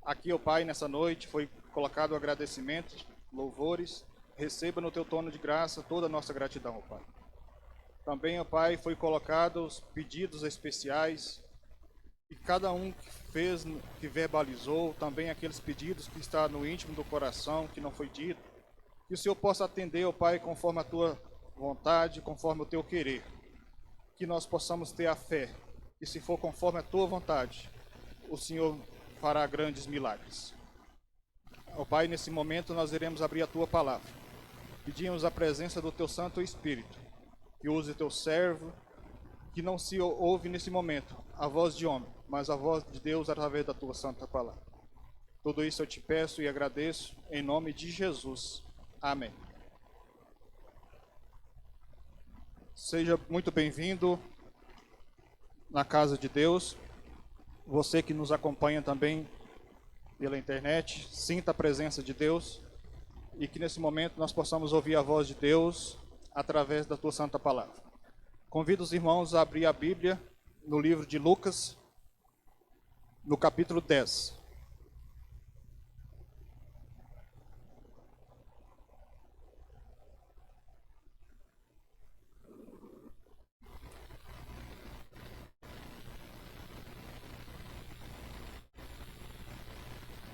Aqui, ó Pai, nessa noite foi colocado o agradecimento, louvores. Receba no teu trono de graça toda a nossa gratidão, ó Pai. Também, ó Pai, foi colocado os pedidos especiais e cada um que fez, que verbalizou, também aqueles pedidos que está no íntimo do coração, que não foi dito. Que o Senhor possa atender, ó Pai, conforme a tua vontade, conforme o teu querer. Que nós possamos ter a fé, e se for conforme a tua vontade, o Senhor fará grandes milagres. Ó Pai, nesse momento nós iremos abrir a tua palavra. Pedimos a presença do teu Santo Espírito, que use o teu servo, que não se ouve nesse momento a voz de homem, mas a voz de Deus através da tua santa palavra. Tudo isso eu te peço e agradeço em nome de Jesus. Amém. Seja muito bem-vindo na casa de Deus. Você que nos acompanha também pela internet, sinta a presença de Deus e que nesse momento nós possamos ouvir a voz de Deus através da tua santa palavra. Convido os irmãos a abrir a Bíblia no livro de Lucas, no capítulo 10.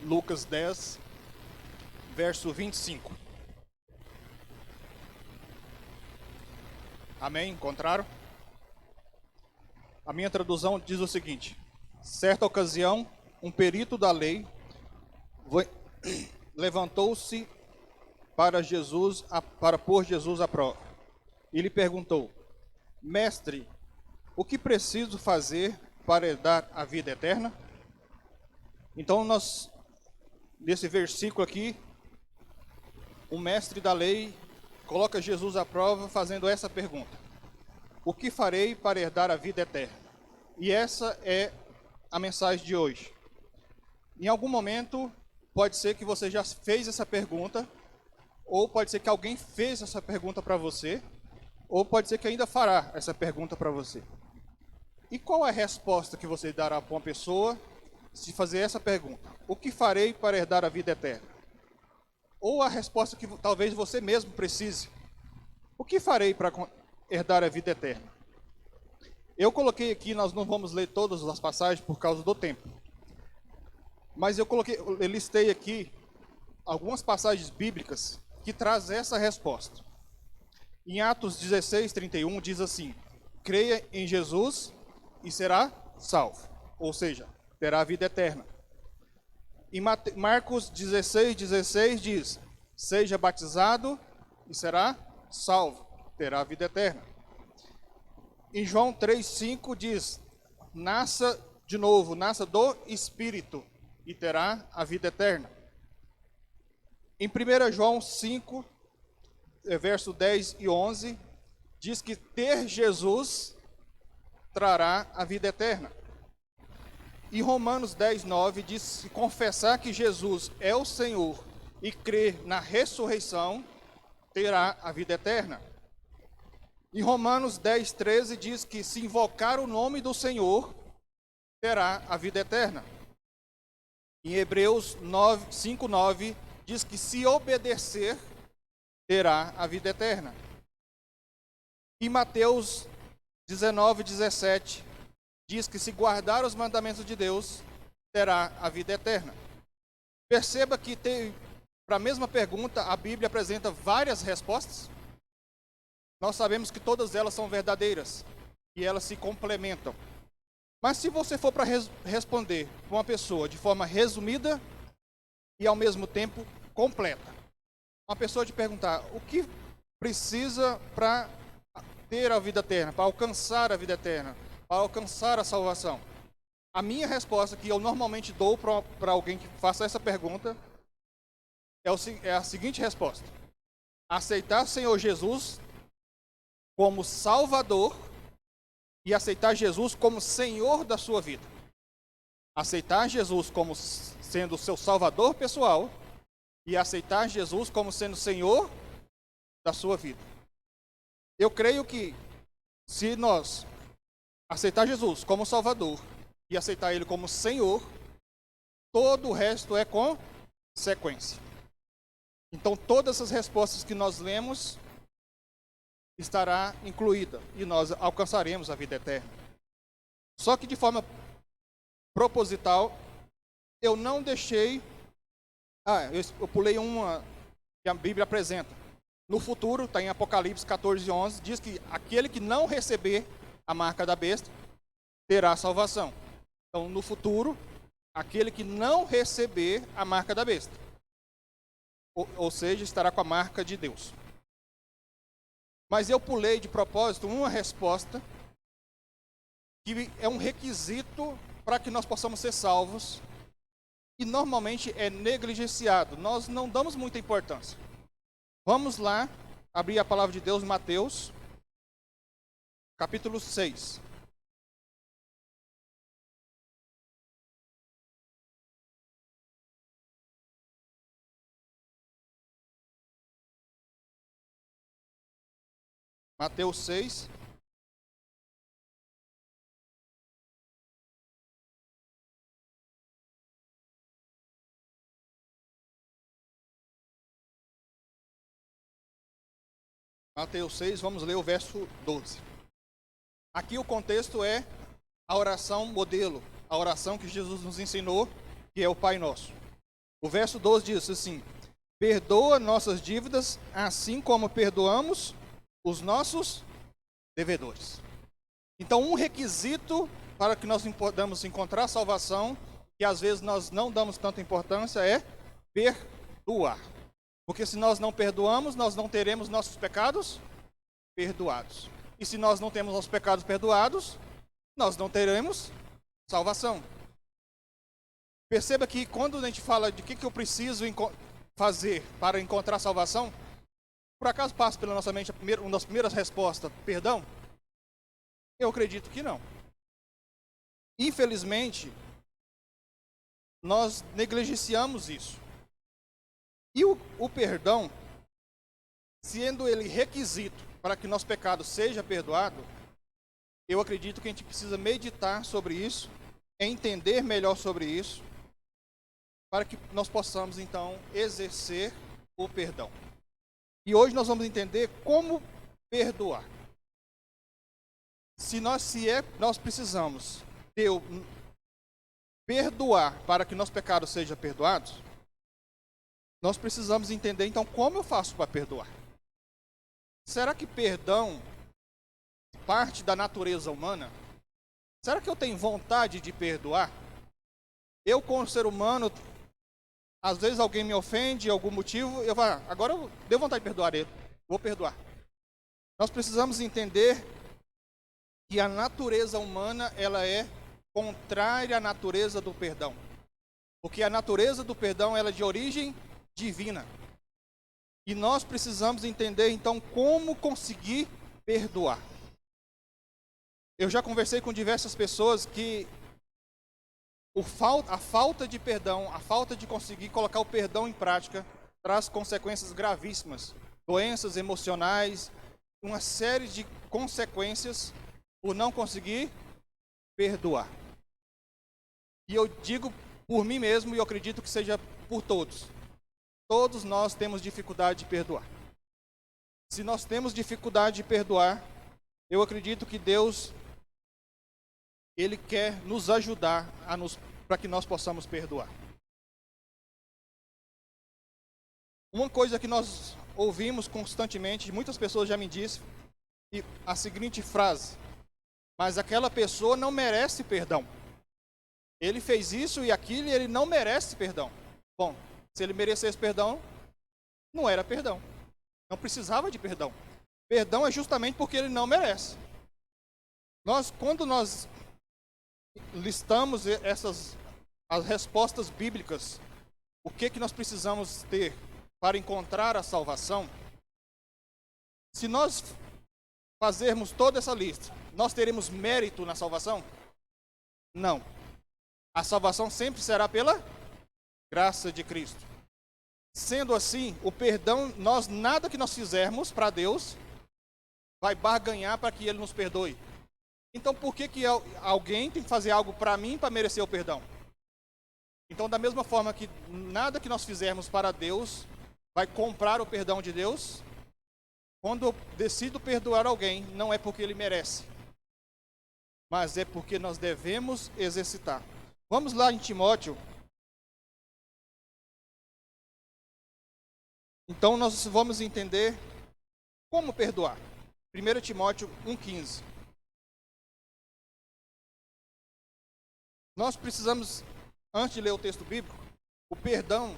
Lucas 10, verso 25. Amém? Encontraram? A minha tradução diz o seguinte: certa ocasião, um perito da lei levantou-se para pôr Jesus à prova. E lhe perguntou: Mestre, o que preciso fazer para herdar a vida eterna? Então nesse versículo aqui, o mestre da lei coloca Jesus à prova fazendo essa pergunta: o que farei para herdar a vida eterna? E essa é a mensagem de hoje. Em algum momento, pode ser que você já fez essa pergunta, ou pode ser que alguém fez essa pergunta para você, ou pode ser que ainda fará essa pergunta para você. E qual é a resposta que você dará para uma pessoa se fazer essa pergunta? O que farei para herdar a vida eterna? Ou a resposta que talvez você mesmo precise: o que farei para herdar a vida eterna? Eu coloquei aqui, nós não vamos ler todas as passagens por causa do tempo. Mas eu listei aqui algumas passagens bíblicas que trazem essa resposta. Em Atos 16, 31 diz assim: creia em Jesus e será salvo. Ou seja, terá a vida eterna. Em Marcos 16, 16 diz: seja batizado e será salvo, terá a vida eterna. Em João 3,5 diz: nasça de novo, nasça do Espírito e terá a vida eterna. Em 1 João 5, verso 10 e 11, diz que ter Jesus trará a vida eterna. Em Romanos 10, 9 diz que confessar que Jesus é o Senhor e crer na ressurreição terá a vida eterna. Em Romanos 10, 13 diz que se invocar o nome do Senhor terá a vida eterna. Em Hebreus 5, 9 diz que se obedecer terá a vida eterna. Em Mateus 19, 17 diz que se guardar os mandamentos de Deus terá a vida eterna. Perceba que para a mesma pergunta a Bíblia apresenta várias respostas. Nós sabemos que todas elas são verdadeiras e elas se complementam. Mas se você for para responder para uma pessoa de forma resumida e ao mesmo tempo completa, uma pessoa te perguntar o que precisa para ter a vida eterna, para alcançar a vida eterna, para alcançar a salvação, a minha resposta que eu normalmente dou para alguém que faça essa pergunta é a seguinte resposta: aceitar o Senhor Jesus como Salvador e aceitar Jesus como Senhor da sua vida. Aceitar Jesus como sendo o seu Salvador pessoal e aceitar Jesus como sendo Senhor da sua vida. Eu creio que se nós aceitar Jesus como Salvador e aceitar Ele como Senhor, todo o resto é consequência. Então, todas essas respostas que nós lemos estará incluída e nós alcançaremos a vida eterna. Só que de forma proposital, eu não deixei... eu pulei uma que a Bíblia apresenta. No futuro, está em Apocalipse 14:11, diz que aquele que não receber a marca da besta terá salvação. Então, no futuro, aquele que não receber a marca da besta, ou seja, estará com a marca de Deus. Mas eu pulei de propósito uma resposta que é um requisito para que nós possamos ser salvos e normalmente é negligenciado. Nós não damos muita importância. Vamos lá abrir a palavra de Deus em Mateus, capítulo 6. Mateus 6. Mateus 6, vamos ler o verso 12. Aqui o contexto é a oração modelo, a oração que Jesus nos ensinou, que é o Pai Nosso. O verso 12 diz assim: perdoa nossas dívidas, assim como perdoamos os nossos devedores. Então, um requisito para que nós podamos encontrar salvação, que às vezes nós não damos tanta importância, é perdoar. Porque se nós não perdoamos, nós não teremos nossos pecados perdoados. E se nós não temos nossos pecados perdoados, nós não teremos salvação. Perceba que quando a gente fala de que eu preciso fazer para encontrar salvação, por acaso passa pela nossa mente uma das primeiras respostas, perdão? Eu acredito que não. Infelizmente, nós negligenciamos isso. E o perdão, sendo ele requisito para que nosso pecado seja perdoado, eu acredito que a gente precisa meditar sobre isso, entender melhor sobre isso, para que nós possamos então exercer o perdão. E hoje nós vamos entender como perdoar. Nós precisamos perdoar para que nosso pecado seja perdoado, nós precisamos entender então como eu faço para perdoar. Será que perdão parte da natureza humana? Será que eu tenho vontade de perdoar? Eu, como ser humano, às vezes alguém me ofende, algum motivo, eu vou, agora eu deu vontade de perdoar ele, vou perdoar. Nós precisamos entender que a natureza humana, ela é contrária à natureza do perdão. Porque a natureza do perdão, ela é de origem divina. E nós precisamos entender, então, como conseguir perdoar. Eu já conversei com diversas pessoas que a falta de perdão, a falta de conseguir colocar o perdão em prática, traz consequências gravíssimas. Doenças emocionais, uma série de consequências por não conseguir perdoar. E eu digo por mim mesmo, e eu acredito que seja por todos. Todos nós temos dificuldade de perdoar. Se nós temos dificuldade de perdoar, eu acredito que Deus, Ele quer nos ajudar para que nós possamos perdoar. Uma coisa que nós ouvimos constantemente, muitas pessoas já me disseram, a seguinte frase: mas aquela pessoa não merece perdão. Ele fez isso e aquilo e ele não merece perdão. Bom, se ele merecesse perdão, não era perdão. Não precisava de perdão. Perdão é justamente porque ele não merece. Quando nós listamos as respostas bíblicas, o que nós precisamos ter para encontrar a salvação, se nós fazermos toda essa lista, nós teremos mérito na salvação? Não. A salvação sempre será pela graça de Cristo. Sendo assim, o perdão, nada que nós fizermos para Deus vai barganhar para que Ele nos perdoe. Então, por que alguém tem que fazer algo para mim para merecer o perdão? Então, da mesma forma que nada que nós fizermos para Deus vai comprar o perdão de Deus, quando eu decido perdoar alguém, não é porque ele merece, mas é porque nós devemos exercitar. Vamos lá em Timóteo. Então, nós vamos entender como perdoar. 1 Timóteo 1,15. Nós precisamos, antes de ler o texto bíblico, o perdão,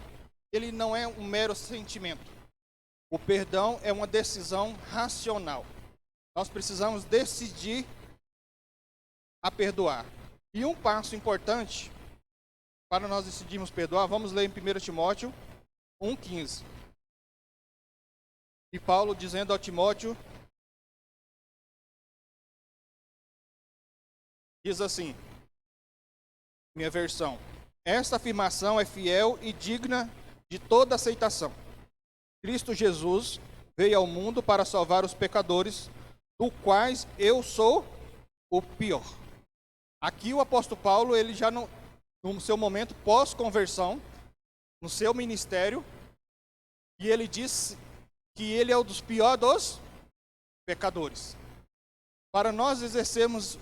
ele não é um mero sentimento. O perdão é uma decisão racional. Nós precisamos decidir a perdoar. E um passo importante para nós decidirmos perdoar, vamos ler em 1 Timóteo 1,15. E Paulo dizendo ao Timóteo, diz assim, minha versão: esta afirmação é fiel e digna de toda aceitação. Cristo Jesus veio ao mundo para salvar os pecadores, do quais eu sou o pior. Aqui o apóstolo Paulo, ele já no seu momento pós-conversão, no seu ministério, e ele disse que ele é um dos piores dos pecadores. Para nós exercermos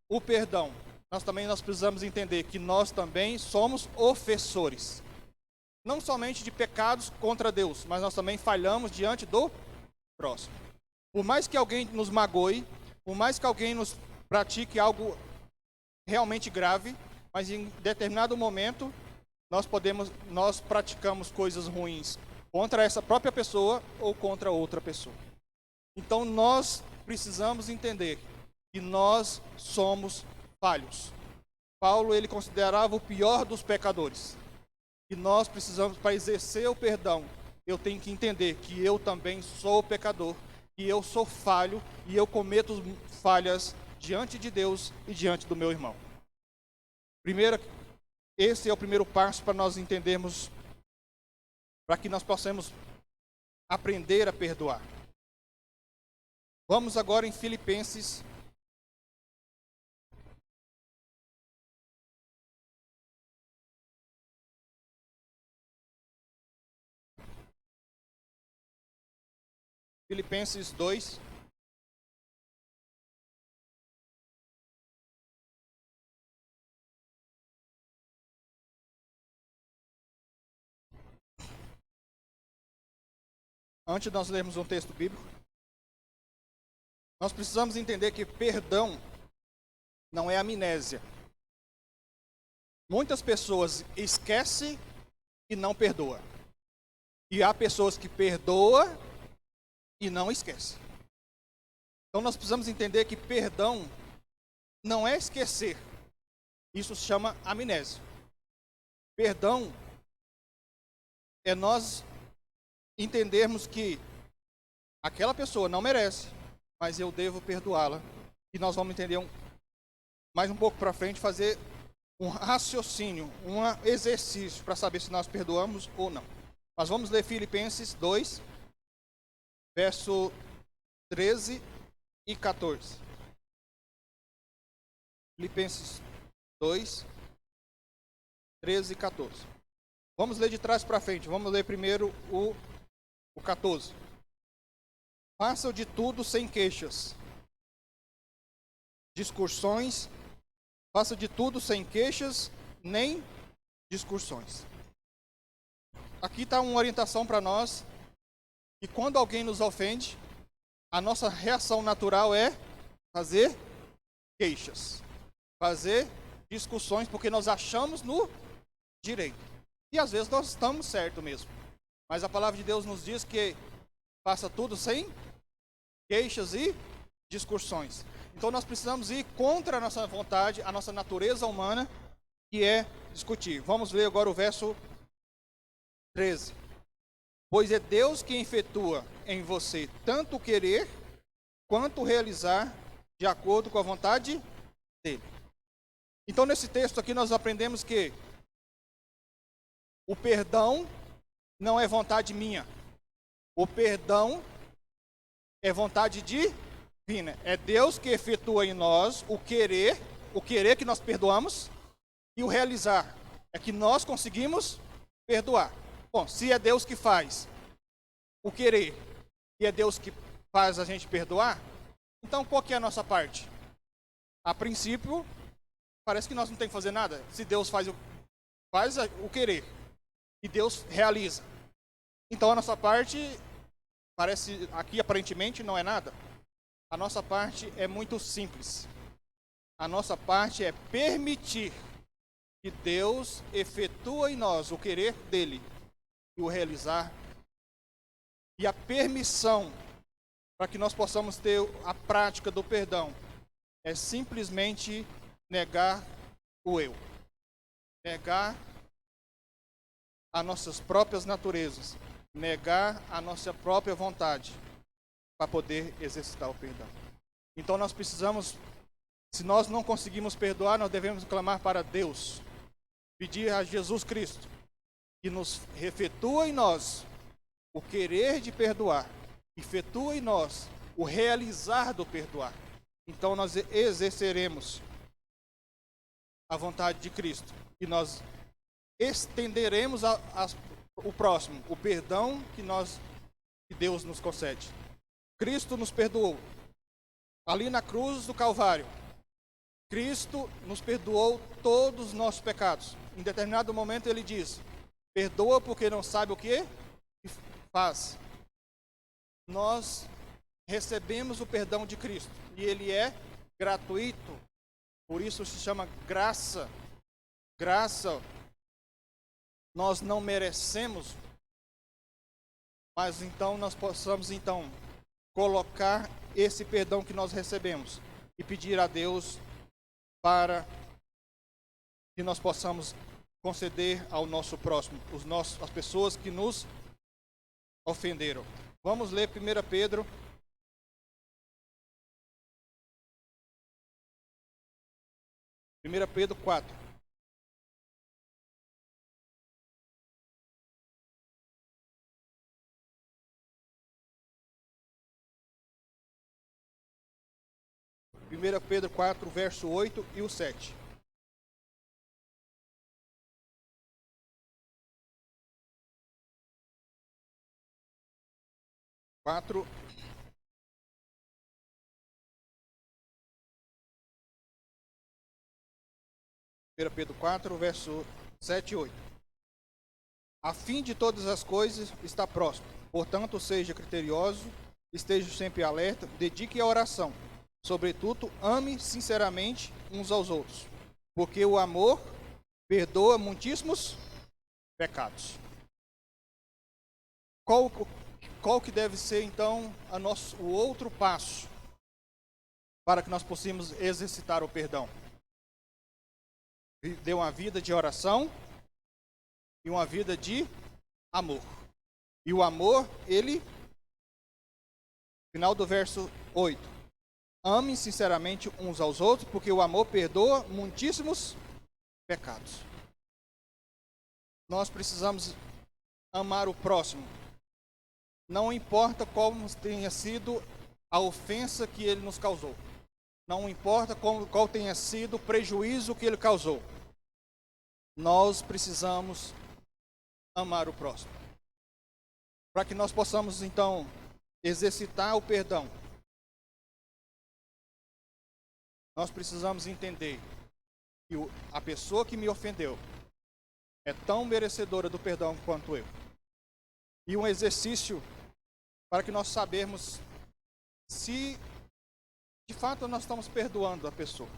o perdão, nós precisamos entender que nós também somos ofensores. Não somente de pecados contra Deus, mas nós também falhamos diante do próximo. Por mais que alguém nos magoe, por mais que alguém nos pratique algo realmente grave, mas em determinado momento nós praticamos coisas ruins contra essa própria pessoa ou contra outra pessoa. Então nós precisamos entender que nós somos falhos. Paulo, ele considerava o pior dos pecadores. E nós precisamos, para exercer o perdão, eu tenho que entender que eu também sou pecador, que eu sou falho e eu cometo falhas diante de Deus e diante do meu irmão. Esse é o primeiro passo para nós entendermos, para que nós possamos aprender a perdoar. Vamos agora em Filipenses. Filipenses 2. Antes de nós lermos um texto bíblico, nós precisamos entender que perdão não é amnésia. Muitas pessoas esquecem e não perdoam. E há pessoas que perdoam e não esquecem. Então nós precisamos entender que perdão não é esquecer. Isso se chama amnésia. Perdão é nós entendermos que aquela pessoa não merece, mas eu devo perdoá-la. E nós vamos entender mais um pouco para frente, fazer um raciocínio, um exercício para saber se nós perdoamos ou não. Mas vamos ler Filipenses 2, verso 13 e 14. Filipenses 2, 13 e 14. Vamos ler de trás para frente. Vamos ler primeiro o 14. Façam de tudo sem queixas, discussões. Façam de tudo sem queixas, nem discussões. Aqui está uma orientação para nós, que quando alguém nos ofende, a nossa reação natural é fazer queixas, fazer discussões, porque nós achamos no direito. E às vezes nós estamos certos mesmo. Mas a palavra de Deus nos diz que faça tudo sem queixas e discussões. Então nós precisamos ir contra a nossa vontade, a nossa natureza humana, que é discutir. Vamos ler agora o verso 13. Pois é Deus quem efetua em você tanto o querer quanto o realizar de acordo com a vontade dele. Então nesse texto aqui nós aprendemos que o perdão não é vontade minha. O perdão é vontade divina. É Deus que efetua em nós o querer que nós perdoamos, e o realizar é que nós conseguimos perdoar. Bom, se é Deus que faz o querer e é Deus que faz a gente perdoar, então qual que é a nossa parte? A princípio, parece que nós não temos que fazer nada. Se Deus faz o querer e Deus realiza, então a nossa parte, parece aqui aparentemente não é nada. A nossa parte é muito simples. A nossa parte é permitir que Deus efetua em nós o querer dele e o realizar. E a permissão para que nós possamos ter a prática do perdão é simplesmente negar o eu. Negar as nossas próprias naturezas. Negar a nossa própria vontade para poder exercitar o perdão. Então nós precisamos, se nós não conseguimos perdoar, nós devemos clamar para Deus. Pedir a Jesus Cristo que nos efetua em nós o querer de perdoar, efetua em nós o realizar do perdoar. Então nós exerceremos a vontade de Cristo e nós estenderemos o próximo, o perdão que Deus nos concede. Cristo nos perdoou ali na cruz do Calvário. Cristo nos perdoou todos os nossos pecados. Em determinado momento ele diz: perdoa porque não sabe o que faz. Nós recebemos o perdão de Cristo e ele é gratuito. Por isso se chama graça. Graça nós não merecemos, mas então nós possamos colocar esse perdão que nós recebemos e pedir a Deus para que nós possamos conceder ao nosso próximo, as pessoas que nos ofenderam. Vamos ler 1 Pedro. 1 Pedro 4. Primeira Pedro 4, verso 8 e o 7. Quatro. Pedro 4, verso 7 e 8. A fim de todas as coisas está próximo. Portanto, seja criterioso, esteja sempre alerta, dedique à oração. Sobretudo, ame sinceramente uns aos outros, porque o amor perdoa muitíssimos pecados. Qual que deve ser, então, o outro passo para que nós possamos exercitar o perdão? Viver uma vida de oração e uma vida de amor. E o amor, final do verso 8. Amem sinceramente uns aos outros, porque o amor perdoa muitíssimos pecados. Nós precisamos amar o próximo. Não importa como tenha sido a ofensa que ele nos causou. Não importa qual tenha sido o prejuízo que ele causou. Nós precisamos amar o próximo. Para que nós possamos, então, exercitar o perdão, nós precisamos entender que a pessoa que me ofendeu é tão merecedora do perdão quanto eu. E um exercício para que nós sabermos se de fato nós estamos perdoando a pessoa.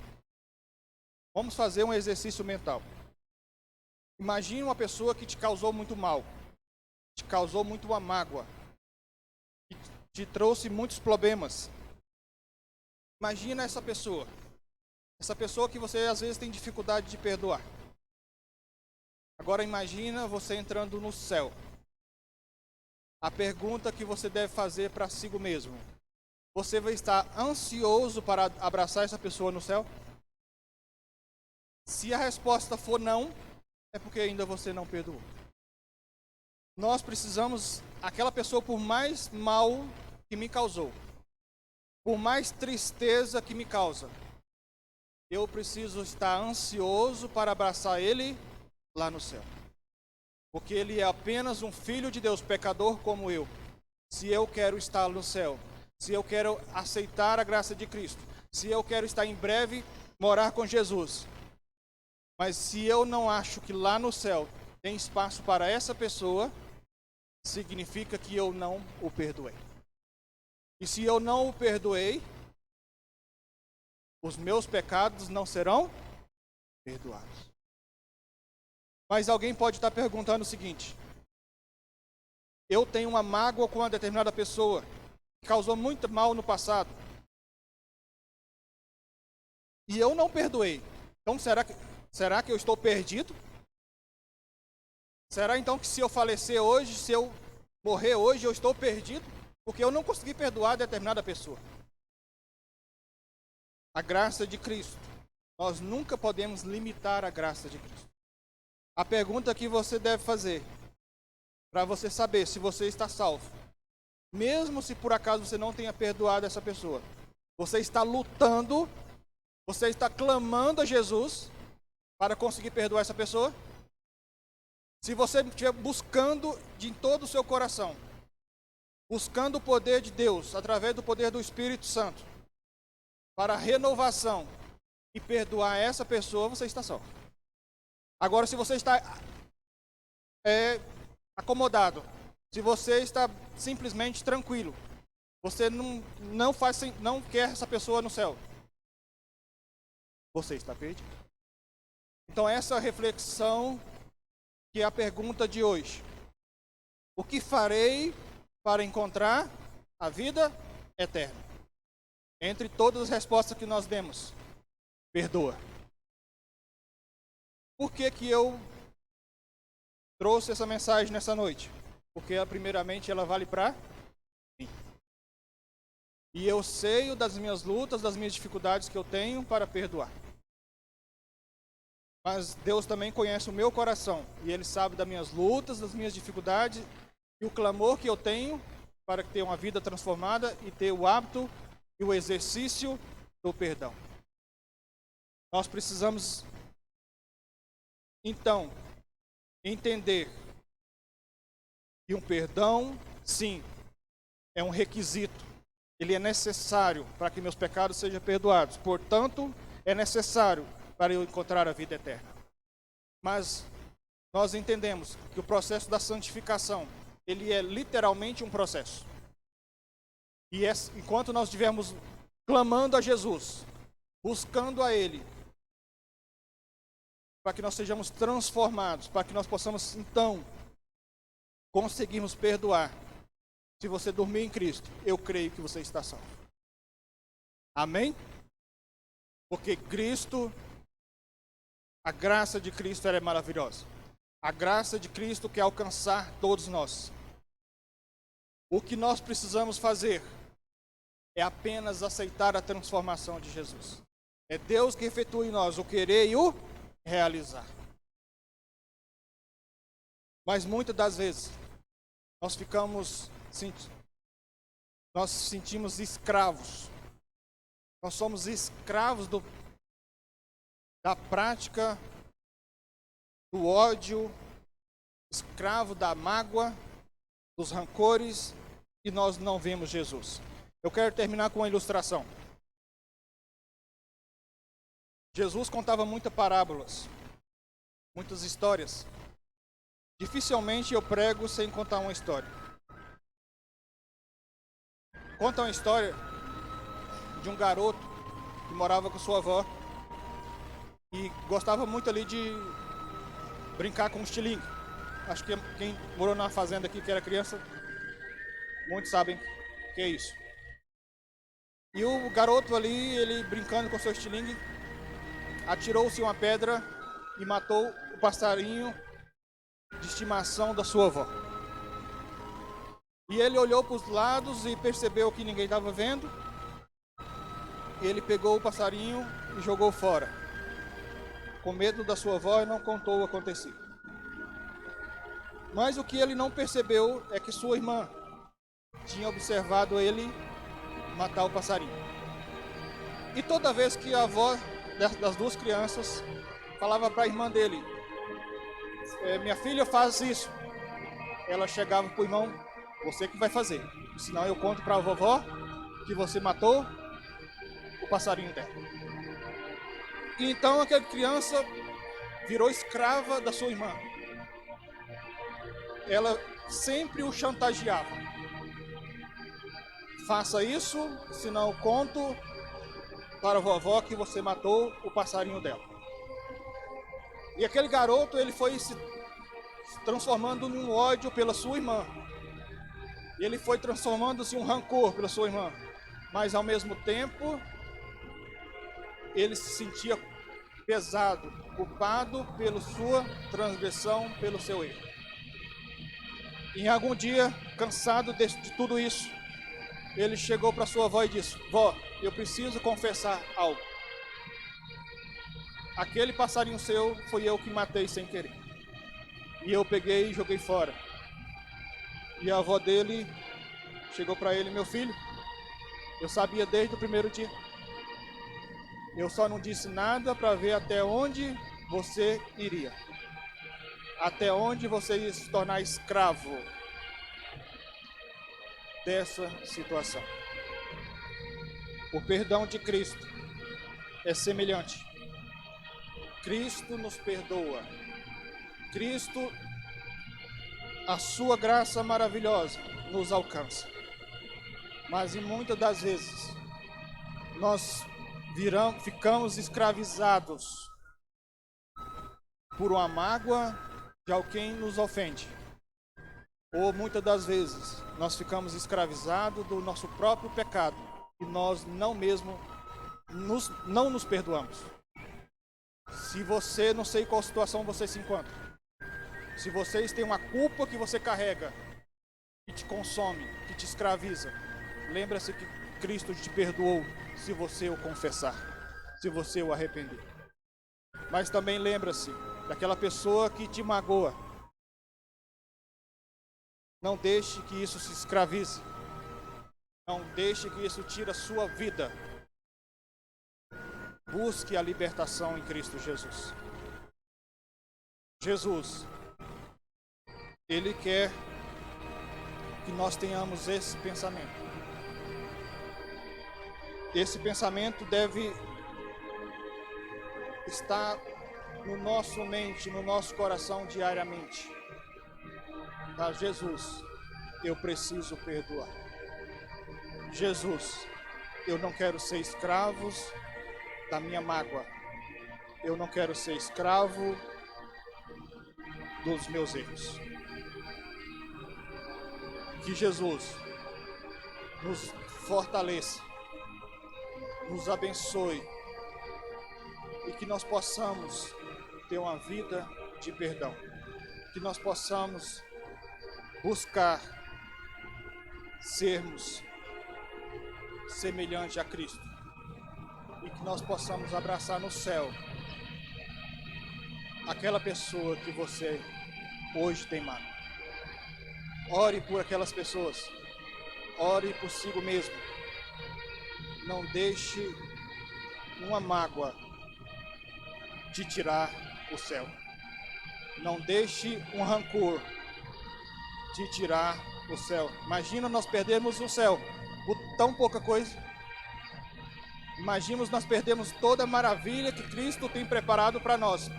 Vamos fazer um exercício mental. Imagine uma pessoa que te causou muito mal, te causou muito uma mágoa, que te trouxe muitos problemas. Imagina essa pessoa que você às vezes tem dificuldade de perdoar. Agora imagina você entrando no céu. A pergunta que você deve fazer para si mesmo: você vai estar ansioso para abraçar essa pessoa no céu? Se a resposta for não, é porque ainda você não perdoou. Nós precisamos, aquela pessoa, por mais mal que me causou, por mais tristeza que me causa, eu preciso estar ansioso para abraçar ele lá no céu. Porque ele é apenas um filho de Deus, pecador como eu. Se eu quero estar no céu, se eu quero aceitar a graça de Cristo, se eu quero estar em breve morar com Jesus, mas se eu não acho que lá no céu tem espaço para essa pessoa, significa que eu não o perdoei. E se eu não o perdoei, os meus pecados não serão perdoados. Mas alguém pode estar perguntando o seguinte: eu tenho uma mágoa com uma determinada pessoa que causou muito mal no passado, e eu não perdoei. Então será que eu estou perdido? Será então que se eu falecer hoje, se eu morrer hoje, eu estou perdido? Porque eu não consegui perdoar determinada pessoa. A graça de Cristo. Nós nunca podemos limitar a graça de Cristo. A pergunta que você deve fazer, para você saber se você está salvo, mesmo se por acaso você não tenha perdoado essa pessoa, você está lutando, você está clamando a Jesus para conseguir perdoar essa pessoa? Se você estiver buscando de todo o seu coração, buscando o poder de Deus, através do poder do Espírito Santo, para a renovação e perdoar essa pessoa, você está salvo. Agora, se você está acomodado, se você está simplesmente tranquilo, você não quer essa pessoa no céu, você está perdido. Então, essa reflexão que é a pergunta de hoje: o que farei para encontrar a vida eterna? Entre todas as respostas que nós demos, perdoa. Por que eu trouxe essa mensagem nessa noite? Porque primeiramente ela vale para mim. E eu sei das minhas lutas, das minhas dificuldades que eu tenho para perdoar. Mas Deus também conhece o meu coração. E Ele sabe das minhas lutas, das minhas dificuldades e o clamor que eu tenho para ter uma vida transformada e ter o hábito e o exercício do perdão. Nós precisamos, então, entender que um perdão, sim, é um requisito. Ele é necessário para que meus pecados sejam perdoados. Portanto, é necessário para eu encontrar a vida eterna. Mas nós entendemos que o processo da santificação, ele é literalmente um processo. E enquanto nós estivermos clamando a Jesus, buscando a Ele, para que nós sejamos transformados, para que nós possamos, então, conseguirmos perdoar. Se você dormir em Cristo, eu creio que você está salvo. Amém? Porque Cristo, a graça de Cristo, ela é maravilhosa. A graça de Cristo quer alcançar todos nós. O que nós precisamos fazer é apenas aceitar a transformação de Jesus. É Deus que efetua em nós o querer e o realizar. Mas muitas das vezes nós sentimos escravos. Nós somos escravos da prática do ódio, escravo da mágoa, dos rancores, e nós não vemos Jesus. Eu quero terminar com uma ilustração. Jesus contava muitas parábolas, muitas histórias. Dificilmente eu prego sem contar uma história. Conta uma história de um garoto que morava com sua avó e gostava muito ali de brincar com um estilingue. Acho que quem morou na fazenda aqui que era criança, muitos sabem o que é isso. E o garoto ali, ele brincando com seu estilingue, atirou-se uma pedra e matou o passarinho de estimação da sua avó. E ele olhou para os lados e percebeu que ninguém estava vendo. Ele pegou o passarinho e jogou fora. Com medo da sua avó, e não contou o acontecido. Mas o que ele não percebeu é que sua irmã tinha observado ele matar o passarinho. E toda vez que a avó das duas crianças falava para a irmã dele: minha filha faz isso. Ela chegava pro irmão, você que vai fazer. Senão eu conto para a vovó que você matou o passarinho dela. E então aquela criança virou escrava da sua irmã. Ela sempre o chantageava. Faça isso, senão eu conto para a vovó que você matou o passarinho dela. E aquele garoto, ele foi se transformando num ódio pela sua irmã. E ele foi transformando-se em um rancor pela sua irmã. Mas ao mesmo tempo, ele se sentia pesado, culpado pela sua transgressão, pelo seu erro. E em algum dia, cansado de tudo isso, ele chegou para sua avó e disse: vó, eu preciso confessar algo. Aquele passarinho seu foi eu que matei sem querer. E eu peguei e joguei fora. E a avó dele chegou para ele: meu filho, eu sabia desde o primeiro dia. Eu só não disse nada para ver até onde você iria. Até onde você ia se tornar escravo dessa situação. O perdão de Cristo é semelhante. Cristo nos perdoa. Cristo, a sua graça maravilhosa nos alcança. Mas em muitas das vezes nós ficamos escravizados por uma mágoa de alguém nos ofende. Ou muitas das vezes nós ficamos escravizados do nosso próprio pecado e nós não nos perdoamos. Se você, não sei qual situação você se encontra, se vocês têm uma culpa que você carrega, que te consome, que te escraviza, lembra-se que Cristo te perdoou se você o confessar, se você o arrepender. Mas também lembra-se daquela pessoa que te magoa. Não deixe que isso se escravize. Não deixe que isso tire a sua vida. Busque a libertação em Cristo Jesus. Jesus, Ele quer que nós tenhamos esse pensamento. Esse pensamento deve estar no nosso mente, no nosso coração diariamente. Tá? Jesus, eu preciso perdoar. Jesus, eu não quero ser escravo da minha mágoa. Eu não quero ser escravo dos meus erros. Que Jesus nos fortaleça, nos abençoe e que nós possamos ter uma vida de perdão. Que nós possamos buscar sermos semelhantes a Cristo. E que nós possamos abraçar no céu aquela pessoa que você hoje tem mágoa. Ore por aquelas pessoas. Ore por si mesmo. Não deixe uma mágoa te tirar o céu. Não deixe um rancor te tirar o céu. Imagina nós perdermos o céu por tão pouca coisa. Imagina nós perdemos toda a maravilha que Cristo tem preparado para nós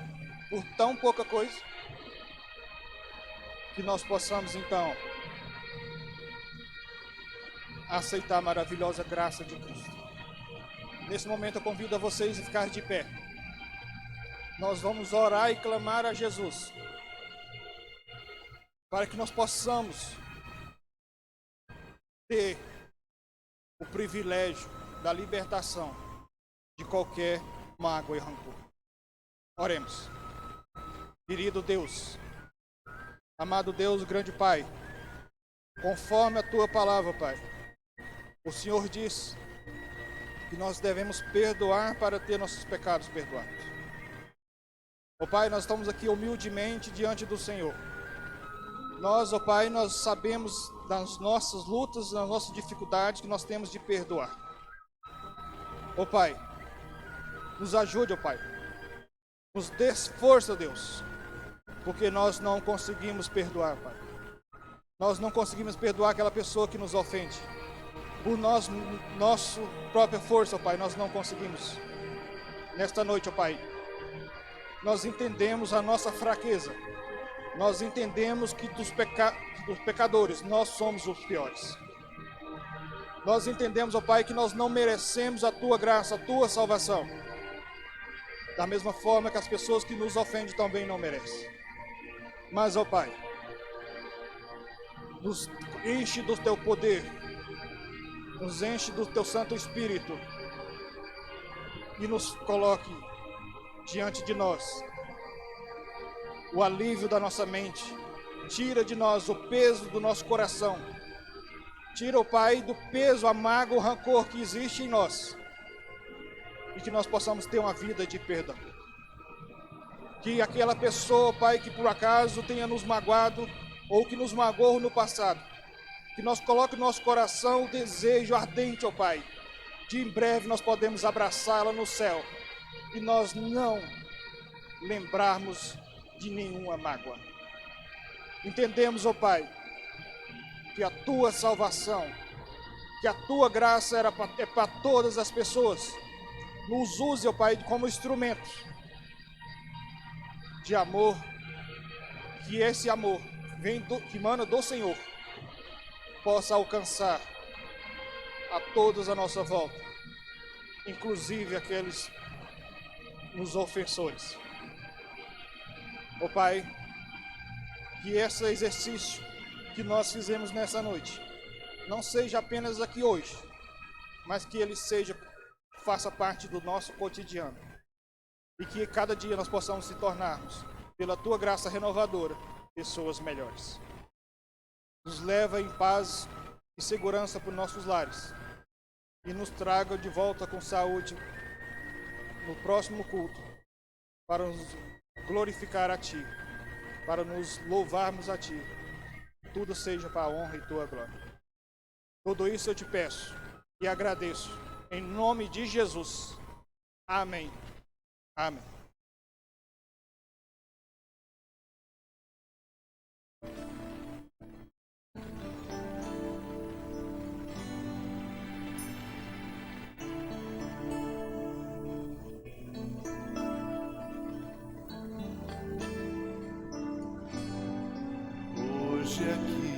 por tão pouca coisa. Que nós possamos então aceitar a maravilhosa graça de Cristo. Nesse momento eu convido a vocês a ficar de pé. Nós vamos orar e clamar a Jesus para que nós possamos ter o privilégio da libertação de qualquer mágoa e rancor. Oremos. Querido Deus, amado Deus, grande Pai, conforme a Tua palavra, Pai, o Senhor diz que nós devemos perdoar para ter nossos pecados perdoados. Ó Pai, nós estamos aqui humildemente diante do Senhor. Nós, ó Pai, nós sabemos das nossas lutas, das nossas dificuldades que nós temos de perdoar. Ó Pai, nos ajude, ó Pai. Nos dê força, Deus, porque nós não conseguimos perdoar, Pai. Nós não conseguimos perdoar aquela pessoa que nos ofende. Por nossa própria força, ó Pai, nós não conseguimos. Nesta noite, ó Pai, nós entendemos a nossa fraqueza. Nós entendemos que dos pecadores, nós somos os piores. Nós entendemos, ó Pai, que nós não merecemos a Tua graça, a Tua salvação. Da mesma forma que as pessoas que nos ofendem também não merecem. Mas, ó Pai, nos enche do Teu poder, nos enche do Teu Santo Espírito e nos coloque diante de nós o alívio da nossa mente. Tira de nós o peso do nosso coração. Tira, ó Pai, do peso, a mágoa, o rancor que existe em nós. E que nós possamos ter uma vida de perdão. Que aquela pessoa, Pai, que por acaso tenha nos magoado ou que nos magoou no passado, que nós coloque no nosso coração o desejo ardente, ó Pai, de em breve nós podemos abraçá-la no céu e nós não lembrarmos de nenhuma mágoa. Entendemos, ó Pai, que a Tua salvação, que a Tua graça é para todas as pessoas. Nos use, ó Pai, como instrumentos de amor, que esse amor que emana do Senhor possa alcançar a todos à nossa volta, inclusive aqueles nos ofensores. Ó Pai, que esse exercício que nós fizemos nessa noite não seja apenas aqui hoje, mas que ele faça parte do nosso cotidiano. E que cada dia nós possamos se tornarmos, pela Tua graça renovadora, pessoas melhores. Nos leva em paz e segurança para os nossos lares. E nos traga de volta com saúde no próximo culto, para nos glorificar a Ti, para nos louvarmos a Ti. Tudo seja para a honra e Tua glória. Tudo isso eu te peço e agradeço, em nome de Jesus. Amém. Amém. Hoje aqui,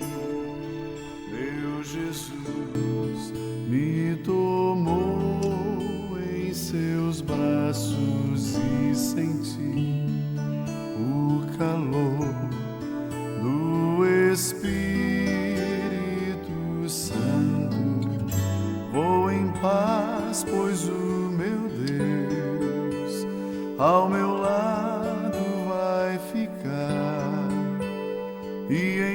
meu Jesus me tomou em seus braços e senti o calor do Espírito Santo. Vou em paz, pois o meu Deus ao meu lado vai ficar. E